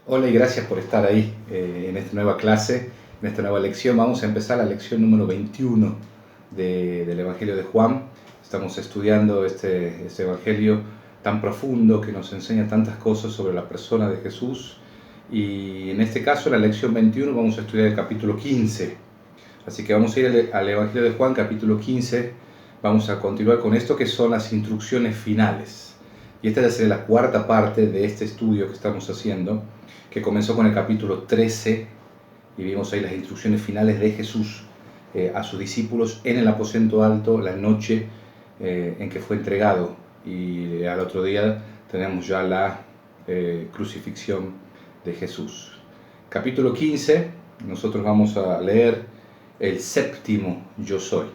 Hola y gracias por estar ahí en esta nueva clase, en esta nueva lección. Vamos a empezar la lección número 21 del Evangelio de Juan. Estamos estudiando este Evangelio tan profundo que nos enseña tantas cosas sobre la persona de Jesús. Y en este caso, en la lección 21, vamos a estudiar el capítulo 15. Así que vamos a ir al Evangelio de Juan, capítulo 15. Vamos a continuar con esto que son las instrucciones finales. Y esta ya será la cuarta parte de este estudio que estamos haciendo, que comenzó con el capítulo 13 y vimos ahí las instrucciones finales de Jesús a sus discípulos en el aposento alto la noche en que fue entregado, y al otro día tenemos ya la crucifixión de Jesús. Capítulo 15, nosotros vamos a leer el séptimo yo soy.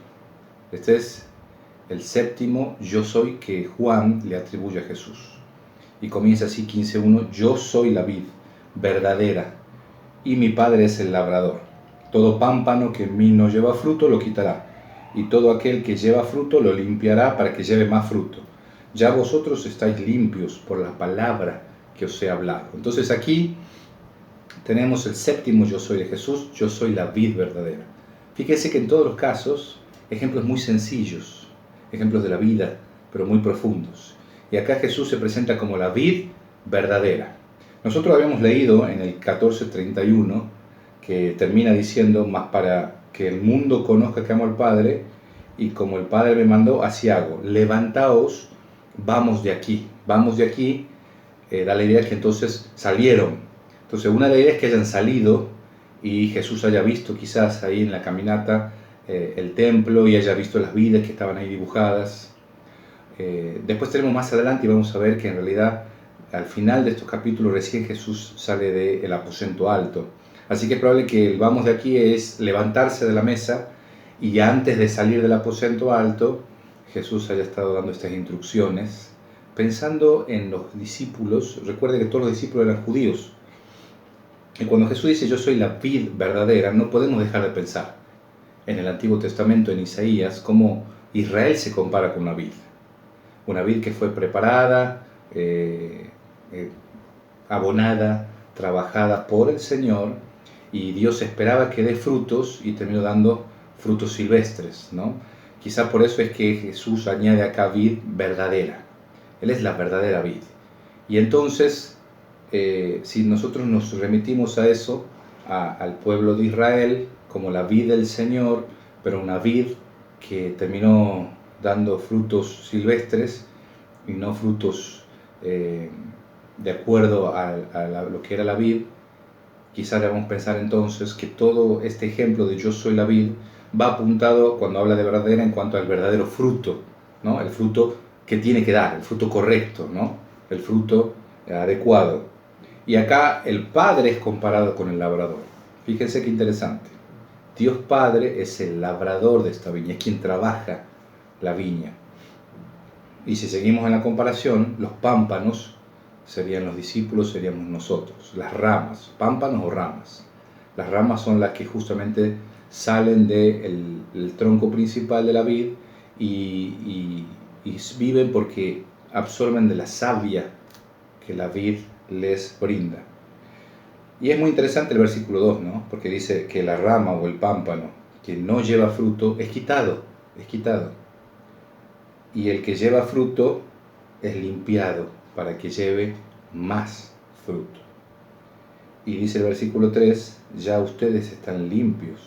Este es el séptimo yo soy que Juan le atribuye a Jesús. Y comienza así 15:1: yo soy la vid verdadera, y mi Padre es el labrador. Todo pámpano que en mí no lleva fruto lo quitará, y todo aquel que lleva fruto lo limpiará para que lleve más fruto. Ya vosotros estáis limpios por la palabra que os he hablado. Entonces aquí tenemos el séptimo yo soy de Jesús: yo soy la vid verdadera. Fíjese que en todos los casos, ejemplos muy sencillos, ejemplos de la vida, pero muy profundos. Y acá Jesús se presenta como la vid verdadera. Nosotros habíamos leído en el 14:31 que termina diciendo: mas para que el mundo conozca que amo al Padre, y como el Padre me mandó, así hago. Levantaos, vamos de aquí. Vamos de aquí, da la idea que entonces salieron. Entonces una de ellas es que hayan salido y Jesús haya visto quizás ahí en la caminata el templo y haya visto las vidas que estaban ahí dibujadas. Después tenemos más adelante y vamos a ver que en realidad al final de estos capítulos recién Jesús sale del aposento alto. Así que es probable que el vamos de aquí es levantarse de la mesa y antes de salir del aposento alto Jesús haya estado dando estas instrucciones pensando en los discípulos. Recuerde que todos los discípulos eran judíos. Y cuando Jesús dice yo soy la vid verdadera, no podemos dejar de pensar en el Antiguo Testamento, en Isaías, cómo Israel se compara con una vid que fue preparada, abonada, trabajada por el Señor, y Dios esperaba que dé frutos y terminó dando frutos silvestres, ¿no? Quizá por eso es que Jesús añade acá vid verdadera. Él es la verdadera vid. Y entonces, si nosotros nos remitimos a eso, al pueblo de Israel, como la vid del Señor, pero una vid que terminó dando frutos silvestres y no frutos de acuerdo a lo que era la vid, quizás debemos pensar entonces que todo este ejemplo de yo soy la vid va apuntado, cuando habla de verdadera, en cuanto al verdadero fruto, ¿no? El fruto que tiene que dar, el fruto correcto, ¿no? El fruto adecuado. Y acá el Padre es comparado con el labrador. Fíjense qué interesante. Dios Padre es el labrador de esta viña, es quien trabaja la viña. Y si seguimos en la comparación, los pámpanos serían los discípulos, seríamos nosotros. Las ramas, pámpanos o ramas. Las ramas son las que justamente salen del tronco principal de la vid y viven porque absorben de la savia que la vid les brinda. Y es muy interesante el versículo 2, ¿no? Porque dice que la rama o el pámpano que no lleva fruto es quitado. Y el que lleva fruto es limpiado para que lleve más fruto. Y dice el versículo 3, ya ustedes están limpios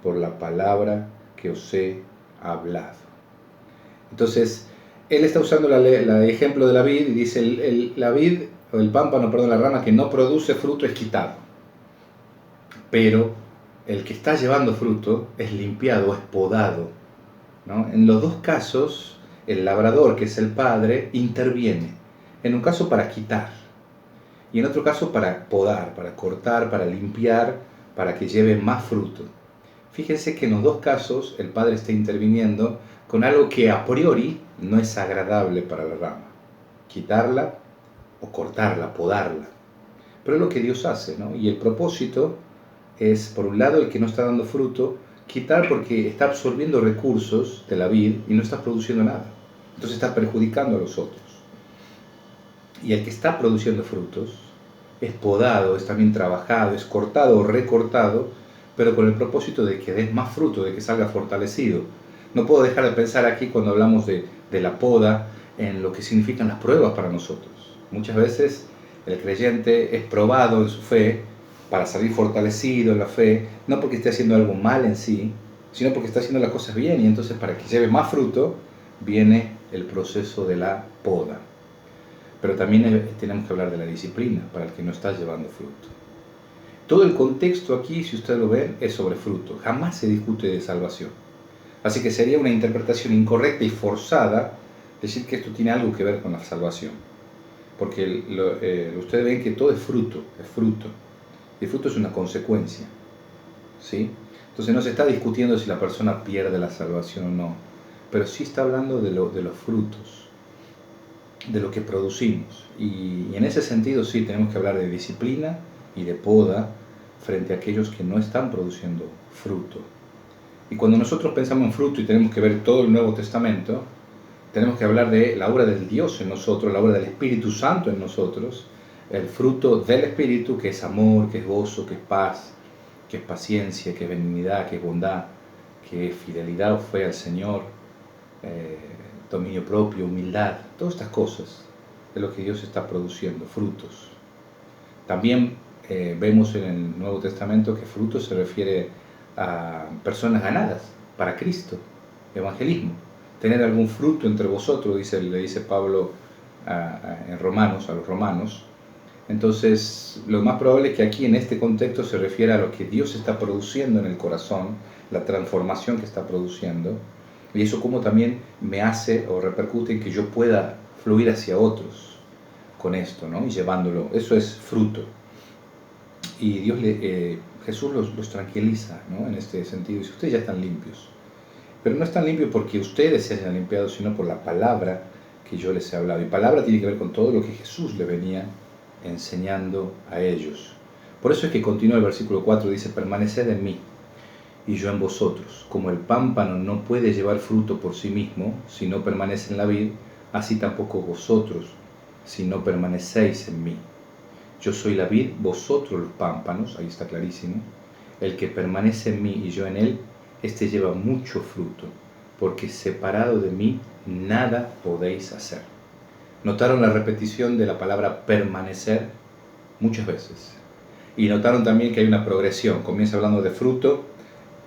por la palabra que os he hablado. Entonces, él está usando el ejemplo de la vid y dice, la vid, o el pámpano, perdón, la rama que no produce fruto es quitado. Pero el que está llevando fruto es limpiado, es podado, ¿no? En los dos casos, el labrador, que es el Padre, interviene. En un caso para quitar y en otro caso para podar, para cortar, para limpiar, para que lleve más fruto. Fíjense que en los dos casos el Padre está interviniendo con algo que a priori no es agradable para la rama. Quitarla o cortarla, podarla. Pero es lo que Dios hace, ¿no? Y el propósito es, por un lado, el que no está dando fruto, quitar porque está absorbiendo recursos de la vid y no está produciendo nada. Entonces está perjudicando a los otros. Y el que está produciendo frutos es podado, es también trabajado, es cortado o recortado, pero con el propósito de que dé más fruto, de que salga fortalecido. No puedo dejar de pensar aquí cuando hablamos de la poda en lo que significan las pruebas para nosotros. Muchas veces el creyente es probado en su fe para salir fortalecido en la fe, no porque esté haciendo algo mal en sí, sino porque está haciendo las cosas bien, y entonces para que lleve más fruto viene el proceso de la poda. Pero también tenemos que hablar de la disciplina para el que no está llevando fruto. Todo el contexto aquí, si ustedes lo ven, es sobre fruto. Jamás se discute de salvación. Así que sería una interpretación incorrecta y forzada decir que esto tiene algo que ver con la salvación. Porque ustedes ven que todo es fruto, es fruto. Y el fruto es una consecuencia, ¿sí? Entonces no se está discutiendo si la persona pierde la salvación o no, pero sí está hablando de los frutos, de lo que producimos. Y en ese sentido sí tenemos que hablar de disciplina y de poda frente a aquellos que no están produciendo fruto. Y cuando nosotros pensamos en fruto y tenemos que ver todo el Nuevo Testamento, tenemos que hablar de la obra del Dios en nosotros, la obra del Espíritu Santo en nosotros, el fruto del Espíritu, que es amor, que es gozo, que es paz, que es paciencia, que es benignidad, que es bondad, que es fidelidad o fe al Señor, dominio propio, humildad, todas estas cosas de lo que Dios está produciendo, frutos. También vemos en el Nuevo Testamento que frutos se refiere a personas ganadas para Cristo, evangelismo. Tener algún fruto entre vosotros, le dice Pablo en Romanos, a los romanos. Entonces, lo más probable es que aquí en este contexto se refiere a lo que Dios está produciendo en el corazón, la transformación que está produciendo, y eso como también me hace o repercute en que yo pueda fluir hacia otros con esto, ¿no? Y llevándolo. Eso es fruto. Y Jesús los tranquiliza, ¿no? En este sentido. Dice, ustedes ya están limpios. Pero no están limpios porque ustedes se hayan limpiado, sino por la palabra que yo les he hablado. Y palabra tiene que ver con todo lo que Jesús le venía enseñando a ellos. Por eso es que continúa el versículo 4, dice, permaneced en mí y yo en vosotros. Como el pámpano no puede llevar fruto por sí mismo si no permanece en la vid, así tampoco vosotros si no permanecéis en mí. Yo soy la vid, vosotros los pámpanos, ahí está clarísimo. El que permanece en mí y yo en él, este lleva mucho fruto, porque separado de mí nada podéis hacer. Notaron la repetición de la palabra permanecer muchas veces. Y notaron también que hay una progresión. Comienza hablando de fruto,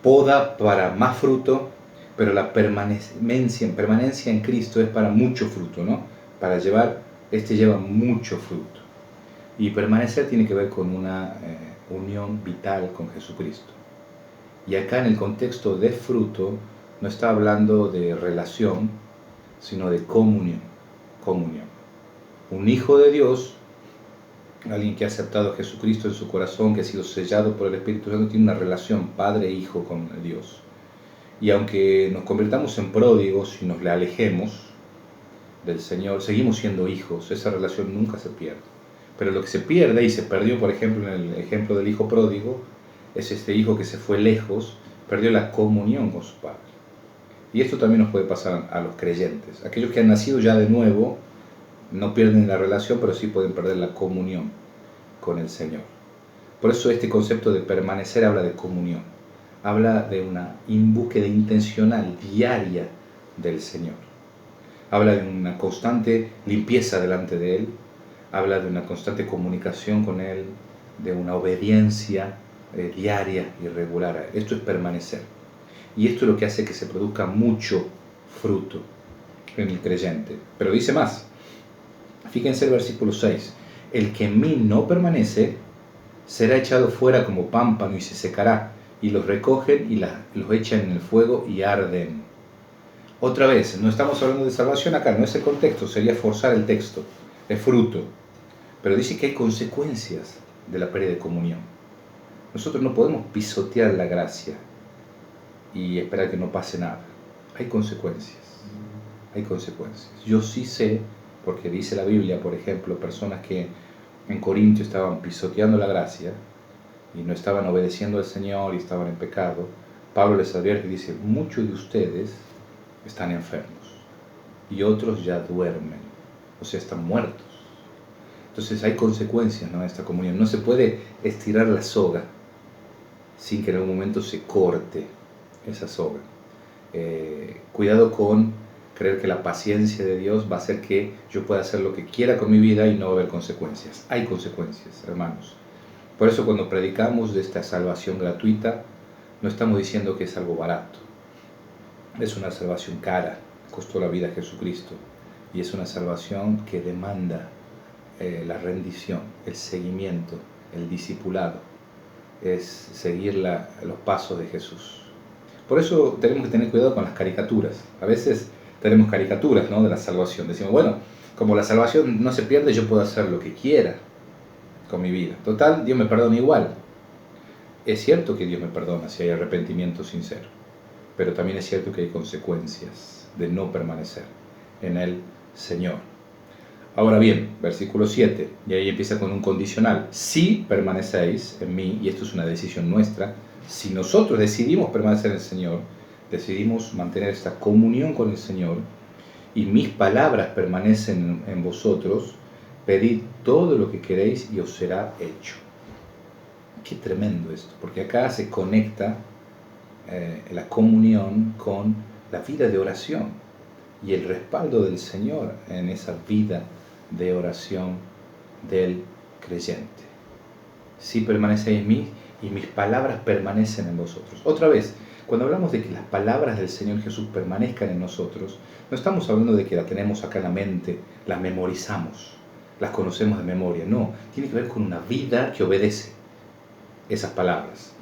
poda para más fruto, pero la permanencia en Cristo es para mucho fruto, ¿no? Para llevar, lleva mucho fruto. Y permanecer tiene que ver con una unión vital con Jesucristo. Y acá en el contexto de fruto no está hablando de relación, sino de comunión. Comunión. Un hijo de Dios, alguien que ha aceptado a Jesucristo en su corazón, que ha sido sellado por el Espíritu Santo, tiene una relación padre-hijo con Dios. Y aunque nos convirtamos en pródigos y nos le alejemos del Señor, seguimos siendo hijos, esa relación nunca se pierde. Pero lo que se pierde y se perdió, por ejemplo, en el ejemplo del hijo pródigo, es este hijo que se fue lejos, perdió la comunión con su padre. Y esto también nos puede pasar a los creyentes. Aquellos que han nacido ya de nuevo no pierden la relación, pero sí pueden perder la comunión con el Señor. Por eso este concepto de permanecer habla de comunión. Habla de una búsqueda intencional, diaria del Señor. Habla de una constante limpieza delante de Él. Habla de una constante comunicación con Él, de una obediencia diaria y regular. Esto es permanecer. Y esto es lo que hace que se produzca mucho fruto en el creyente. Pero dice más. Fíjense el versículo 6. El que en mí no permanece será echado fuera como pámpano y se secará. Y los recogen y los echan en el fuego y arden. Otra vez, no estamos hablando de salvación acá, no es el contexto, sería forzar el texto. Es fruto. Pero dice que hay consecuencias de la pérdida de comunión. Nosotros no podemos pisotear la gracia y esperar que no pase nada. Hay consecuencias. Hay consecuencias. Yo sí sé, porque dice la Biblia, por ejemplo, personas que en Corintio estaban pisoteando la gracia y no estaban obedeciendo al Señor y estaban en pecado. Pablo les advierte y dice, muchos de ustedes están enfermos y otros ya duermen, o sea, están muertos. Entonces hay consecuencias, ¿no?, en esta comunión. No se puede estirar la soga sin que en algún momento se corte esa soga. Cuidado con creer que la paciencia de Dios va a hacer que yo pueda hacer lo que quiera con mi vida y no va a haber consecuencias. Hay consecuencias, hermanos. Por eso cuando predicamos de esta salvación gratuita, no estamos diciendo que es algo barato. Es una salvación cara, costó la vida a Jesucristo. Y es una salvación que demanda la rendición, el seguimiento, el discipulado. Es seguir los pasos de Jesús. Por eso tenemos que tener cuidado con las caricaturas. A veces tenemos caricaturas, ¿no?, de la salvación. Decimos, bueno, como la salvación no se pierde, yo puedo hacer lo que quiera con mi vida. Total, Dios me perdona igual. Es cierto que Dios me perdona si hay arrepentimiento sincero, pero también es cierto que hay consecuencias de no permanecer en el Señor. Ahora bien, versículo 7, y ahí empieza con un condicional. Si permanecéis en mí, y esto es una decisión nuestra, si nosotros decidimos permanecer en el Señor, decidimos mantener esta comunión con el Señor, y mis palabras permanecen en vosotros, pedid todo lo que queréis y os será hecho. Qué tremendo esto, porque acá se conecta la comunión con la vida de oración y el respaldo del Señor en esa vida de oración del creyente. Si permanecéis en mí y mis palabras permanecen en vosotros. Otra vez, cuando hablamos de que las palabras del Señor Jesús permanezcan en nosotros, no estamos hablando de que las tenemos acá en la mente, las memorizamos, las conocemos de memoria. No, tiene que ver con una vida que obedece esas palabras.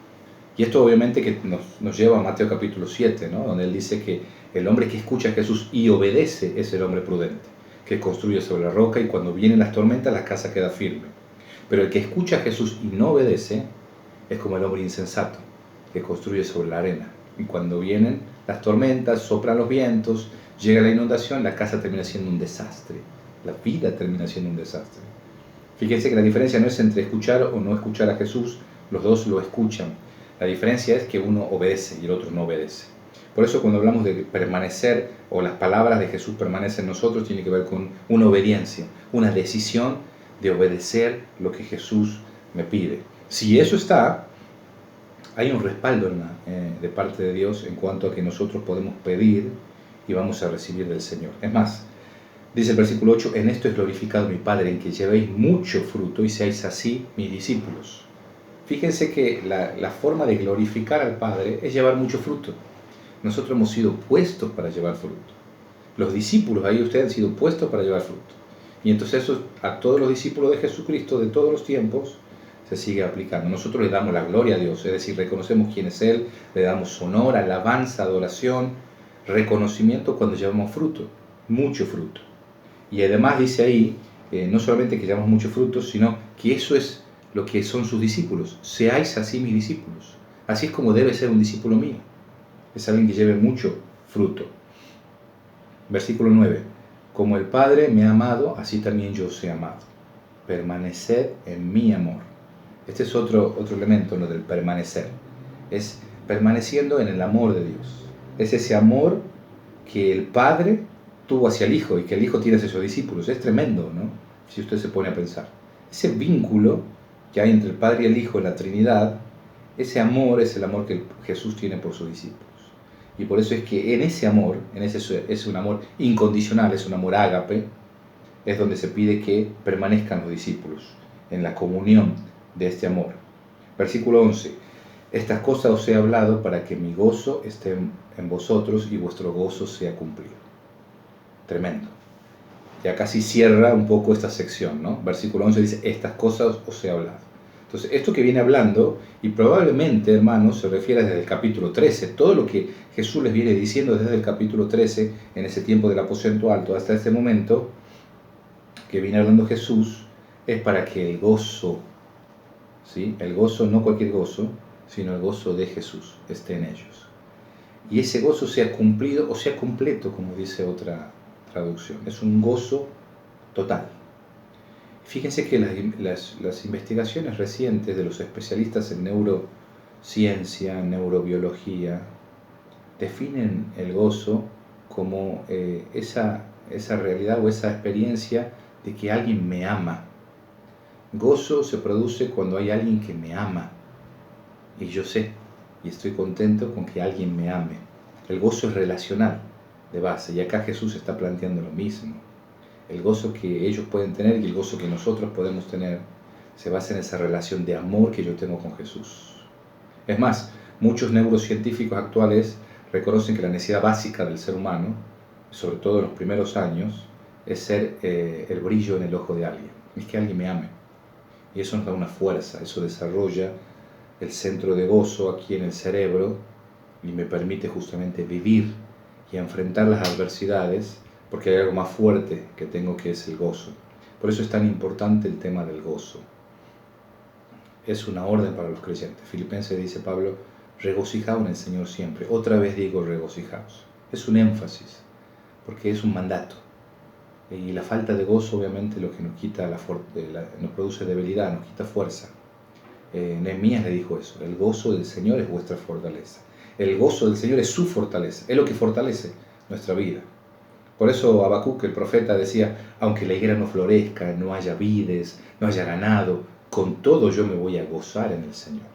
Y esto obviamente que nos lleva a Mateo capítulo 7, ¿no?, donde él dice que el hombre que escucha a Jesús y obedece es el hombre prudente, que construye sobre la roca y cuando vienen las tormentas la casa queda firme. Pero el que escucha a Jesús y no obedece es como el hombre insensato, que construye sobre la arena. Y cuando vienen las tormentas, soplan los vientos, llega la inundación, la casa termina siendo un desastre. La vida termina siendo un desastre. Fíjense que la diferencia no es entre escuchar o no escuchar a Jesús, los dos lo escuchan. La diferencia es que uno obedece y el otro no obedece. Por eso cuando hablamos de permanecer o las palabras de Jesús permanecen en nosotros, tiene que ver con una obediencia, una decisión de obedecer lo que Jesús me pide. Si eso está, hay un respaldo de parte de Dios en cuanto a que nosotros podemos pedir y vamos a recibir del Señor. Es más, dice el versículo 8, en esto es glorificado mi Padre, en que llevéis mucho fruto y seáis así mis discípulos. Fíjense que la forma de glorificar al Padre es llevar mucho fruto. Nosotros hemos sido puestos para llevar fruto. Los discípulos, ahí ustedes han sido puestos para llevar fruto. Y entonces eso a todos los discípulos de Jesucristo de todos los tiempos se sigue aplicando. Nosotros le damos la gloria a Dios, es decir, reconocemos quién es Él, le damos honor, alabanza, adoración, reconocimiento cuando llevamos fruto, mucho fruto. Y además dice ahí, no solamente que llevamos mucho fruto, sino que eso es lo que son sus discípulos. Seáis así mis discípulos. Así es como debe ser un discípulo mío. Es alguien que lleve mucho fruto. Versículo 9. Como el Padre me ha amado, así también yo os he amado. Permaneced en mi amor. Este es otro elemento, ¿no?, del permanecer. Es permaneciendo en el amor de Dios. Es ese amor que el Padre tuvo hacia el Hijo y que el Hijo tiene hacia sus discípulos. Es tremendo, ¿no?, si usted se pone a pensar. Ese vínculo que hay entre el Padre y el Hijo en la Trinidad, ese amor es el amor que Jesús tiene por sus discípulos. Y por eso es que en ese amor, es un amor incondicional, es un amor ágape, es donde se pide que permanezcan los discípulos, en la comunión de este amor. Versículo 11. Estas cosas os he hablado para que mi gozo esté en vosotros y vuestro gozo sea cumplido. Tremendo. Ya casi cierra un poco esta sección, ¿no? Versículo 11 dice, estas cosas os he hablado. Entonces, esto que viene hablando, y probablemente, hermanos, se refiere desde el capítulo 13, todo lo que Jesús les viene diciendo desde el capítulo 13, en ese tiempo del aposento alto, hasta este momento, que viene hablando Jesús, es para que el gozo, ¿sí?, el gozo, no cualquier gozo, sino el gozo de Jesús, esté en ellos. Y ese gozo sea cumplido o sea completo, como dice otra traducción. Es un gozo total. Fíjense que las investigaciones recientes de los especialistas en neurociencia, neurobiología, definen el gozo como esa realidad o esa experiencia de que alguien me ama Gozo se produce cuando hay alguien que me ama. Y yo sé y estoy contento con que alguien me ame. El gozo es relacional, de base. Y acá Jesús está planteando lo mismo. El gozo que ellos pueden tener y el gozo que nosotros podemos tener se basa en esa relación de amor que yo tengo con Jesús. Es más, muchos neurocientíficos actuales reconocen que la necesidad básica del ser humano, sobre todo en los primeros años, es ser el brillo en el ojo de alguien. Es que alguien me ame. Y eso nos da una fuerza, eso desarrolla el centro de gozo aquí en el cerebro y me permite justamente vivir y enfrentar las adversidades, porque hay algo más fuerte que tengo, que es el gozo. Por eso es tan importante el tema del gozo. Es una orden para los creyentes. Filipenses dice Pablo, regocijaos en el Señor siempre. Otra vez digo regocijaos. Es un énfasis, porque es un mandato. Y la falta de gozo obviamente lo que nos quita nos produce debilidad, nos quita fuerza. Nehemías le dijo eso, el gozo del Señor es vuestra fortaleza. El gozo del Señor es su fortaleza, es lo que fortalece nuestra vida. Por eso Habacuc, el profeta, decía, aunque la higuera no florezca, no haya vides, no haya ganado, con todo yo me voy a gozar en el Señor,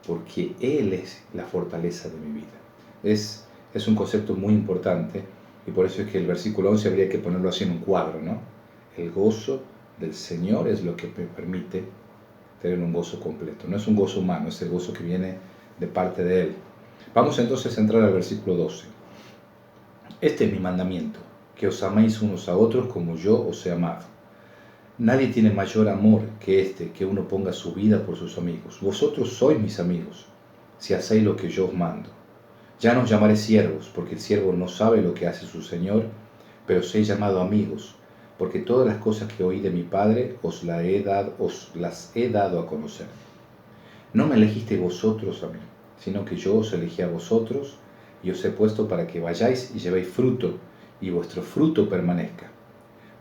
porque Él es la fortaleza de mi vida. Es un concepto muy importante, y por eso es que el versículo 11 habría que ponerlo así en un cuadro, ¿no? El gozo del Señor es lo que me permite tener un gozo completo. No es un gozo humano, es el gozo que viene de parte de Él. Vamos entonces a entrar al versículo 12. Este es mi mandamiento, que os améis unos a otros como yo os he amado. Nadie tiene mayor amor que este, que uno ponga su vida por sus amigos. Vosotros sois mis amigos, si hacéis lo que yo os mando. Ya no os llamaré siervos, porque el siervo no sabe lo que hace su Señor, pero os he llamado amigos, porque todas las cosas que oí de mi Padre os las he dado a conocer. No me elegisteis vosotros a mí, sino que yo os elegí a vosotros, y os he puesto para que vayáis y llevéis fruto, y vuestro fruto permanezca,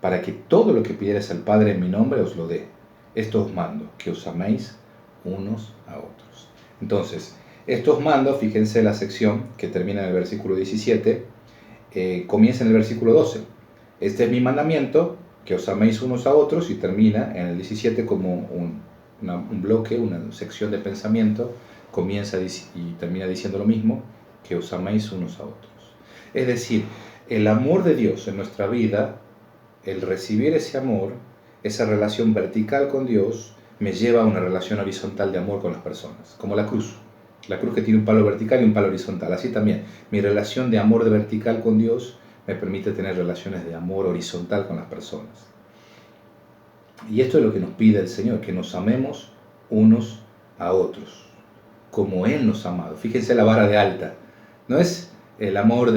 para que todo lo que pidierais al Padre en mi nombre os lo dé. Esto os mando, que os améis unos a otros. Entonces, estos mandos, fíjense la sección que termina en el versículo 17, comienza en el versículo 12. Este es mi mandamiento, que os améis unos a otros, y termina en el 17 como un bloque, una sección de pensamiento, comienza y termina diciendo lo mismo, que os améis unos a otros. Es decir, el amor de Dios en nuestra vida, el recibir ese amor, esa relación vertical con Dios, me lleva a una relación horizontal de amor con las personas, como la cruz que tiene un palo vertical y un palo horizontal. Así también, mi relación de amor de vertical con Dios me permite tener relaciones de amor horizontal con las personas. Y esto es lo que nos pide el Señor, que nos amemos unos a otros, como Él nos ha amado. Fíjense la vara de alta. No es el amor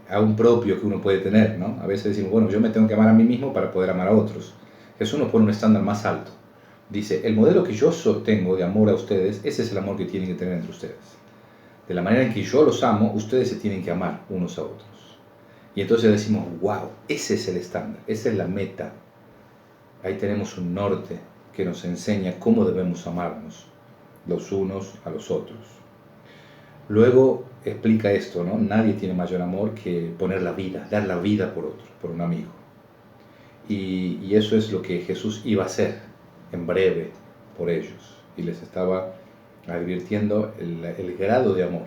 a un propio que uno puede tener, ¿no? A veces decimos, bueno, yo me tengo que amar a mí mismo para poder amar a otros. Jesús nos pone un estándar más alto. Dice, el modelo que yo tengo de amor a ustedes, ese es el amor que tienen que tener entre ustedes. De la manera en que yo los amo, ustedes se tienen que amar unos a otros. Y entonces decimos, wow, ese es el estándar, esa es la meta. Ahí tenemos un norte que nos enseña cómo debemos amarnos los unos a los otros. Luego explica esto, ¿no? Nadie tiene mayor amor que poner la vida, dar la vida por otro, por un amigo. Y eso es lo que Jesús iba a hacer en breve por ellos, y les estaba advirtiendo el grado de amor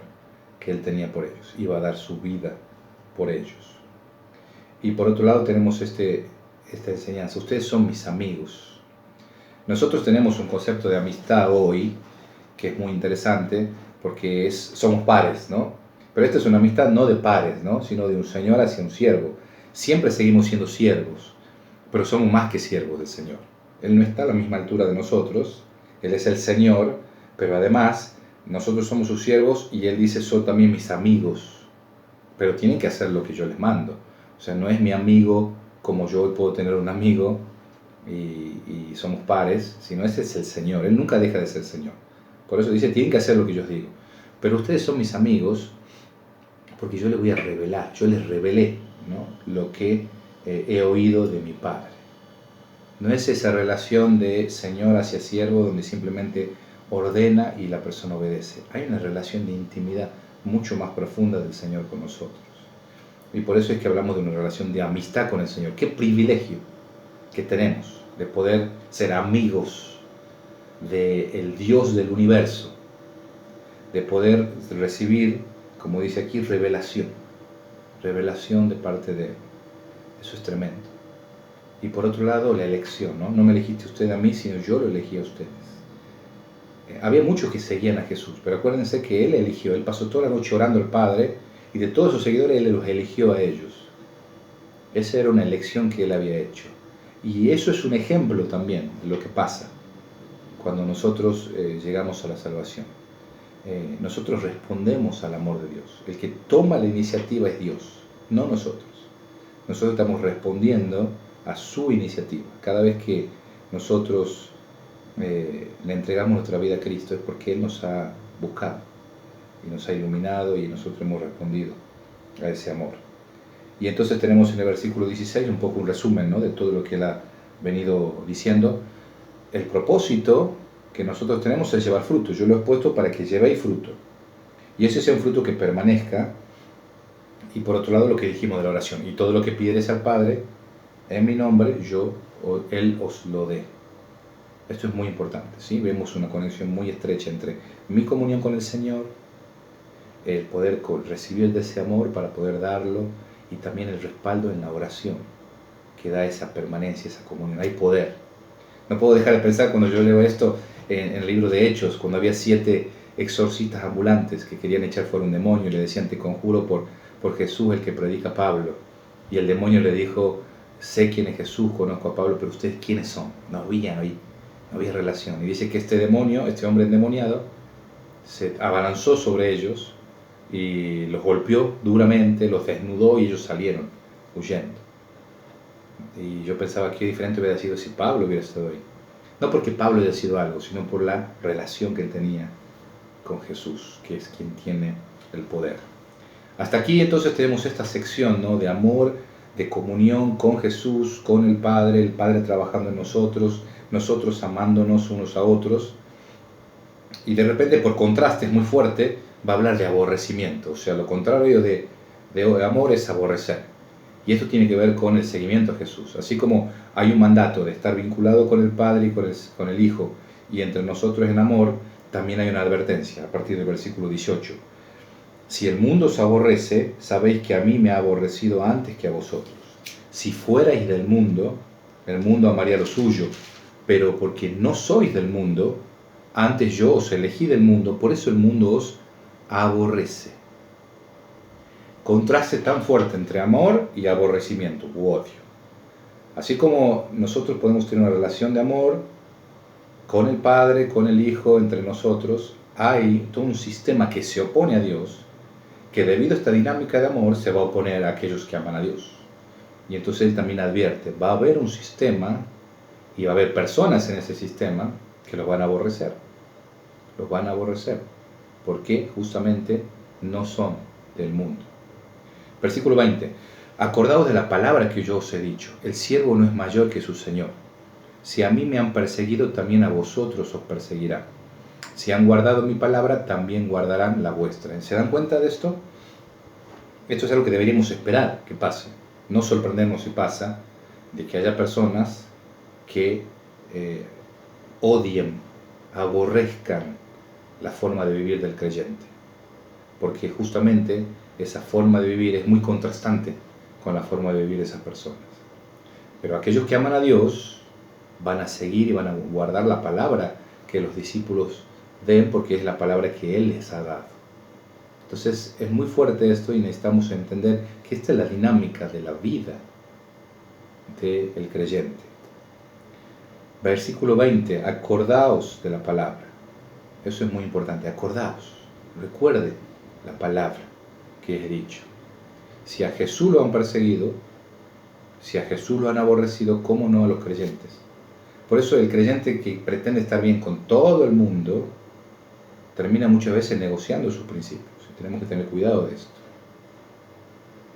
que Él tenía por ellos. Iba a dar su vida por ellos. Y por otro lado tenemos esta enseñanza, ustedes son mis amigos. Nosotros tenemos un concepto de amistad hoy que es muy interesante, porque somos pares, ¿no? Pero esta es una amistad no de pares, ¿no? Sino de un señor hacia un siervo. Siempre seguimos siendo siervos, pero somos más que siervos del Señor. Él no está a la misma altura de nosotros, Él es el Señor, pero además nosotros somos sus siervos, y Él dice, son también mis amigos, pero tienen que hacer lo que yo les mando. O sea, no es mi amigo como yo hoy puedo tener un amigo y somos pares, sino ese es el Señor. Él nunca deja de ser Señor. Por eso dice, tienen que hacer lo que yo os digo. Pero ustedes son mis amigos porque yo les voy a revelar, yo les revelé, ¿no?, lo que he oído de mi Padre. No es esa relación de señor hacia siervo donde simplemente ordena y la persona obedece. Hay una relación de intimidad mucho más profunda del Señor con nosotros. Y por eso es que hablamos de una relación de amistad con el Señor. ¡Qué privilegio que tenemos! de poder ser amigos del Dios del universo, de poder recibir, como dice aquí, revelación de parte de Él. Eso es tremendo. Y por otro lado, la elección, ¿no? No me elegiste usted a mí, sino yo lo elegí a ustedes. Había muchos que seguían a Jesús, pero acuérdense que Él eligió, Él pasó toda la noche orando al Padre, y de todos sus seguidores Él los eligió a ellos. Esa era una elección que Él había hecho. Y eso es un ejemplo también de lo que pasa cuando nosotros llegamos a la salvación. Nosotros respondemos al amor de Dios. El que toma la iniciativa es Dios, no nosotros. Nosotros estamos respondiendo a su iniciativa. Cada vez que nosotros le entregamos nuestra vida a Cristo es porque Él nos ha buscado y nos ha iluminado y nosotros hemos respondido a ese amor. Y entonces tenemos en el versículo 16 un poco un resumen, ¿no?, de todo lo que Él ha venido diciendo. El propósito que nosotros tenemos es llevar fruto. Yo lo he puesto para que llevéis fruto. Y ese sea un fruto que permanezca. Y por otro lado lo que dijimos de la oración. Y todo lo que pidieres al Padre, en mi nombre, Él os lo dé. Esto es muy importante, ¿sí? Vemos una conexión muy estrecha entre mi comunión con el Señor, el poder recibir de ese amor para poder darlo, y también el respaldo en la oración, que da esa permanencia, esa comunión. Hay poder. No puedo dejar de pensar cuando yo leo esto en el libro de Hechos, cuando había 7 exorcistas ambulantes que querían echar fuera un demonio y le decían: te conjuro por Jesús, el que predica Pablo. Y el demonio le dijo: sé quién es Jesús, conozco a Pablo, pero ustedes ¿quiénes son? No había relación. Y dice que este demonio, este hombre endemoniado, se abalanzó sobre ellos y los golpeó duramente, los desnudó y ellos salieron huyendo. Y yo pensaba qué diferente hubiera sido si Pablo hubiera estado ahí. No porque Pablo haya sido algo, sino por la relación que él tenía con Jesús, que es quien tiene el poder. Hasta aquí entonces tenemos esta sección, ¿no?, de amor, de comunión con Jesús, con el Padre trabajando en nosotros, nosotros amándonos unos a otros. Y de repente, por contraste, es muy fuerte, va a hablar de aborrecimiento. O sea, lo contrario de amor es aborrecer. Y esto tiene que ver con el seguimiento a Jesús. Así como hay un mandato de estar vinculado con el Padre y con el Hijo, y entre nosotros en amor, también hay una advertencia a partir del versículo 18. Si el mundo os aborrece, sabéis que a mí me ha aborrecido antes que a vosotros. Si fuerais del mundo, el mundo amaría lo suyo, pero porque no sois del mundo, antes yo os elegí del mundo, por eso el mundo os aborrece. Contraste tan fuerte entre amor y aborrecimiento u odio. Así como nosotros podemos tener una relación de amor con el Padre, con el Hijo, entre nosotros, hay todo un sistema que se opone a Dios, que debido a esta dinámica de amor se va a oponer a aquellos que aman a Dios. Y entonces Él también advierte, va a haber un sistema y va a haber personas en ese sistema que los van a aborrecer. Los van a aborrecer, porque justamente no son del mundo. Versículo 20. Acordaos de la palabra que yo os he dicho, el siervo no es mayor que su Señor. Si a mí me han perseguido, también a vosotros os perseguirán. Si han guardado mi palabra, también guardarán la vuestra. ¿Se dan cuenta de esto? Esto es algo que deberíamos esperar que pase. No sorprendernos si pasa, de que haya personas que odien, aborrezcan la forma de vivir del creyente. Porque justamente esa forma de vivir es muy contrastante con la forma de vivir de esas personas. Pero aquellos que aman a Dios van a seguir y van a guardar la palabra que los discípulos den, porque es la palabra que Él les ha dado. Entonces es muy fuerte esto y necesitamos entender que esta es la dinámica de la vida del creyente. Versículo 20, acordaos de la palabra. Eso es muy importante, acordaos, recuerde la palabra que he dicho. Si a Jesús lo han perseguido, si a Jesús lo han aborrecido, ¿cómo no a los creyentes? Por eso el creyente que pretende estar bien con todo el mundo, termina muchas veces negociando sus principios. Tenemos que tener cuidado de esto.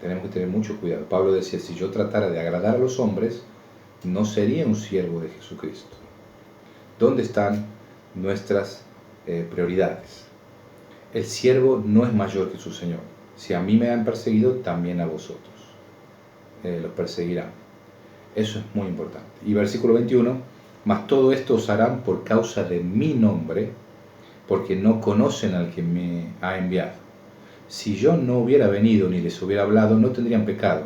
Tenemos que tener mucho cuidado. Pablo decía, si yo tratara de agradar a los hombres, no sería un siervo de Jesucristo. ¿Dónde están nuestras prioridades? El siervo no es mayor que su Señor. Si a mí me han perseguido, también a vosotros los perseguirán. Eso es muy importante. Y versículo 21, mas todo esto os harán por causa de mi nombre, porque no conocen al que me ha enviado. Si yo no hubiera venido ni les hubiera hablado, no tendrían pecado,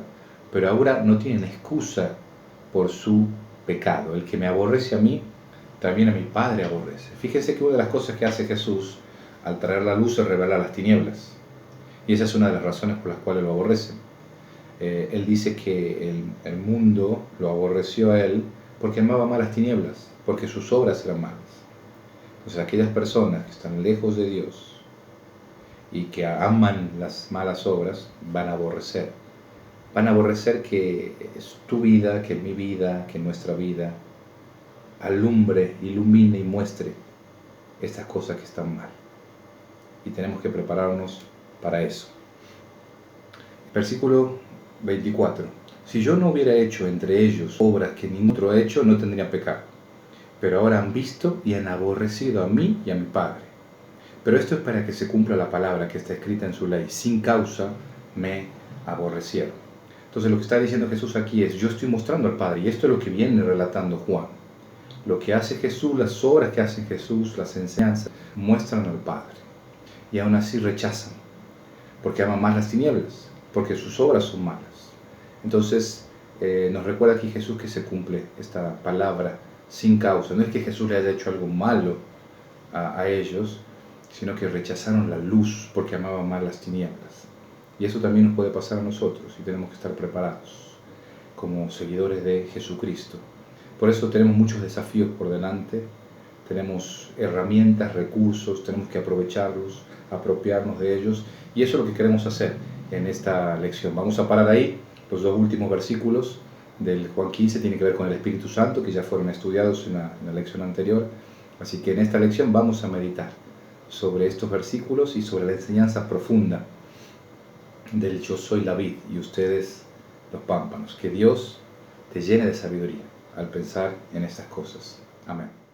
pero ahora no tienen excusa por su pecado. El que me aborrece a mí, también a mi Padre aborrece. Fíjense que una de las cosas que hace Jesús al traer la luz es revelar las tinieblas. Y esa es una de las razones por las cuales lo aborrecen. Él dice que el mundo lo aborreció a él porque amaba más las tinieblas, porque sus obras eran malas. Entonces aquellas personas que están lejos de Dios y que aman las malas obras van a aborrecer. Van a aborrecer que es tu vida, que mi vida, que nuestra vida alumbre, ilumine y muestre estas cosas que están mal. Y tenemos que prepararnos para eso. Versículo 24. Si yo no hubiera hecho entre ellos obras que ningún otro ha hecho, no tendría pecado. Pero ahora han visto y han aborrecido a mí y a mi Padre. Pero esto es para que se cumpla la palabra que está escrita en su ley. Sin causa me aborrecieron. Entonces lo que está diciendo Jesús aquí es, yo estoy mostrando al Padre, y esto es lo que viene relatando Juan. Lo que hace Jesús, las obras que hace Jesús, las enseñanzas, muestran al Padre. Y aún así rechazan, porque aman más las tinieblas, porque sus obras son malas. Entonces nos recuerda aquí Jesús que se cumple esta palabra sin causa. No es que Jesús le haya hecho algo malo a ellos, sino que rechazaron la luz porque amaban más las tinieblas. Y eso también nos puede pasar a nosotros y tenemos que estar preparados como seguidores de Jesucristo. Por eso tenemos muchos desafíos por delante, tenemos herramientas, recursos, tenemos que aprovecharlos, apropiarnos de ellos, y eso es lo que queremos hacer en esta lección. Vamos a parar ahí. Los dos últimos versículos del Juan 15 tienen que ver con el Espíritu Santo, que ya fueron estudiados en la lección anterior. Así que en esta lección vamos a meditar sobre estos versículos y sobre la enseñanza profunda del yo soy la vid y ustedes los pámpanos. Que Dios te llene de sabiduría al pensar en estas cosas. Amén.